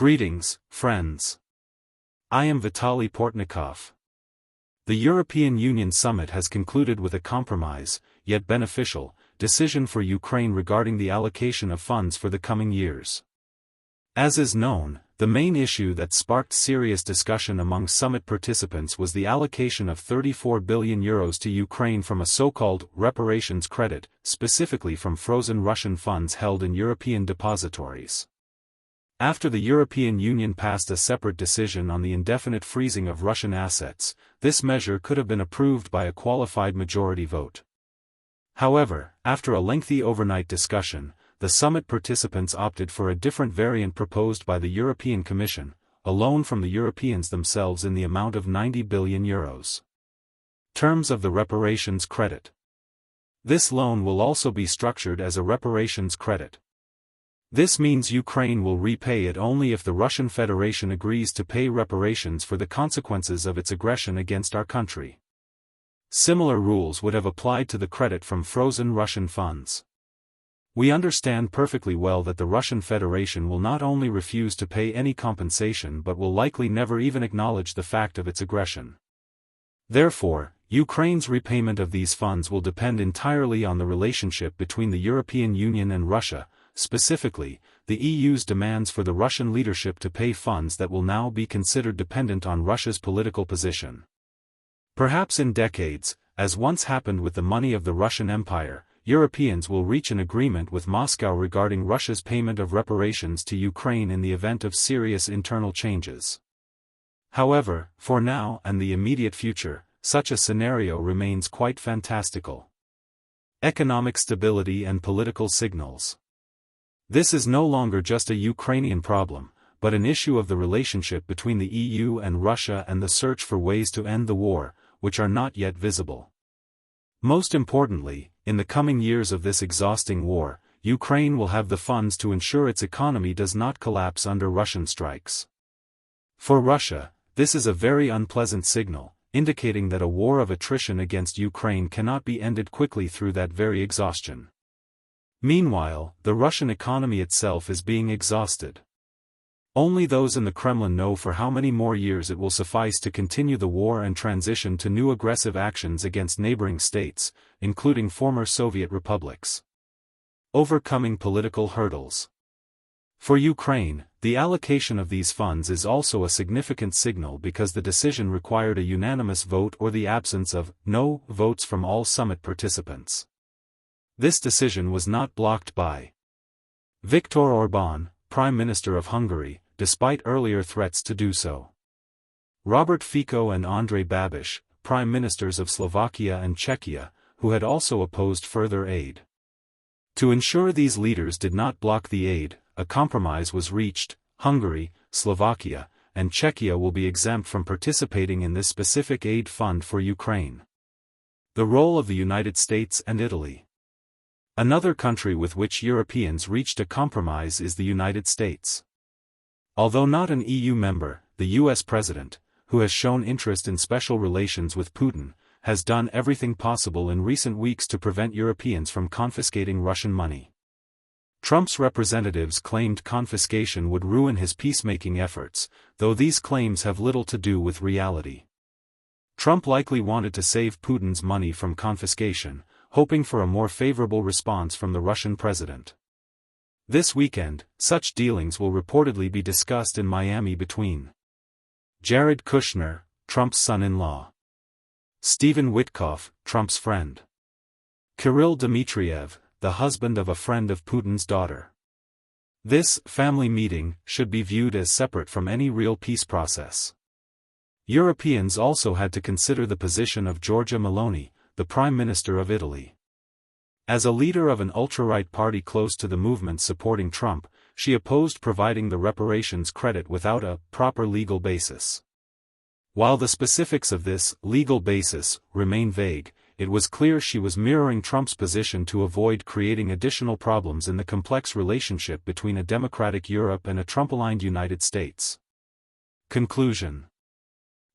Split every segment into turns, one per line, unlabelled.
Greetings, friends. I am Vitaly Portnikov. The European Union summit has concluded with a compromise, yet beneficial, decision for Ukraine regarding the allocation of funds for the coming years. As is known, the main issue that sparked serious discussion among summit participants was the allocation of €34 billion to Ukraine from a so-called reparations credit, specifically from frozen Russian funds held in European depositories. After the European Union passed a separate decision on the indefinite freezing of Russian assets, this measure could have been approved by a qualified majority vote. However, after a lengthy overnight discussion, the summit participants opted for a different variant proposed by the European Commission, a loan from the Europeans themselves in the amount of €90 billion. Terms of the reparations credit. This loan will also be structured as a reparations credit. This means Ukraine will repay it only if the Russian Federation agrees to pay reparations for the consequences of its aggression against our country. Similar rules would have applied to the credit from frozen Russian funds. We understand perfectly well that the Russian Federation will not only refuse to pay any compensation but will likely never even acknowledge the fact of its aggression. Therefore, Ukraine's repayment of these funds will depend entirely on the relationship between the European Union and Russia. Specifically, the EU's demands for the Russian leadership to pay funds that will now be considered dependent on Russia's political position. Perhaps in decades, as once happened with the money of the Russian Empire, Europeans will reach an agreement with Moscow regarding Russia's payment of reparations to Ukraine in the event of serious internal changes. However, for now and the immediate future, such a scenario remains quite fantastical. Economic stability and political signals. This is no longer just a Ukrainian problem, but an issue of the relationship between the EU and Russia and the search for ways to end the war, which are not yet visible. Most importantly, in the coming years of this exhausting war, Ukraine will have the funds to ensure its economy does not collapse under Russian strikes. For Russia, this is a very unpleasant signal, indicating that a war of attrition against Ukraine cannot be ended quickly through that very exhaustion. Meanwhile, the Russian economy itself is being exhausted. Only those in the Kremlin know for how many more years it will suffice to continue the war and transition to new aggressive actions against neighboring states, including former Soviet republics. Overcoming political hurdles. For Ukraine, the allocation of these funds is also a significant signal because the decision required a unanimous vote or the absence of no votes from all summit participants. This decision was not blocked by Viktor Orbán, Prime Minister of Hungary, despite earlier threats to do so. Robert Fico and Andrej Babiš, Prime Ministers of Slovakia and Czechia, who had also opposed further aid. To ensure these leaders did not block the aid, a compromise was reached. Hungary, Slovakia, and Czechia will be exempt from participating in this specific aid fund for Ukraine. The role of the United States and Italy. Another country with which Europeans reached a compromise is the United States. Although not an EU member, the US president, who has shown interest in special relations with Putin, has done everything possible in recent weeks to prevent Europeans from confiscating Russian money. Trump's representatives claimed confiscation would ruin his peacemaking efforts, though these claims have little to do with reality. Trump likely wanted to save Putin's money from confiscation, hoping for a more favorable response from the Russian president. This weekend, such dealings will reportedly be discussed in Miami between Jared Kushner, Trump's son-in-law, Stephen Witkoff, Trump's friend, Kirill Dmitriev, the husband of a friend of Putin's daughter. This family meeting should be viewed as separate from any real peace process. Europeans also had to consider the position of Giorgia Meloni, the Prime Minister of Italy. As a leader of an ultra-right party close to the movement supporting Trump, she opposed providing the reparations credit without a proper legal basis. While the specifics of this legal basis remain vague, it was clear she was mirroring Trump's position to avoid creating additional problems in the complex relationship between a democratic Europe and a Trump-aligned United States. Conclusion.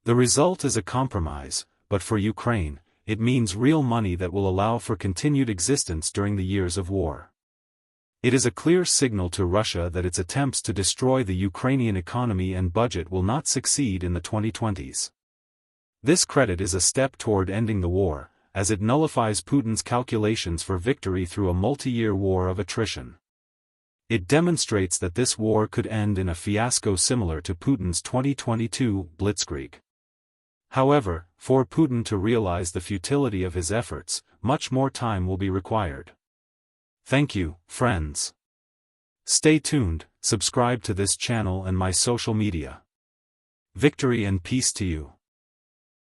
The result is a compromise, but for Ukraine, it means real money that will allow for continued existence during the years of war. It is a clear signal to Russia that its attempts to destroy the Ukrainian economy and budget will not succeed in the 2020s. This credit is a step toward ending the war, as it nullifies Putin's calculations for victory through a multi-year war of attrition. It demonstrates that this war could end in a fiasco similar to Putin's 2022 blitzkrieg. However, for Putin to realize the futility of his efforts, much more time will be required. Thank you, friends. Stay tuned, subscribe to this channel and my social media. Victory and peace to you.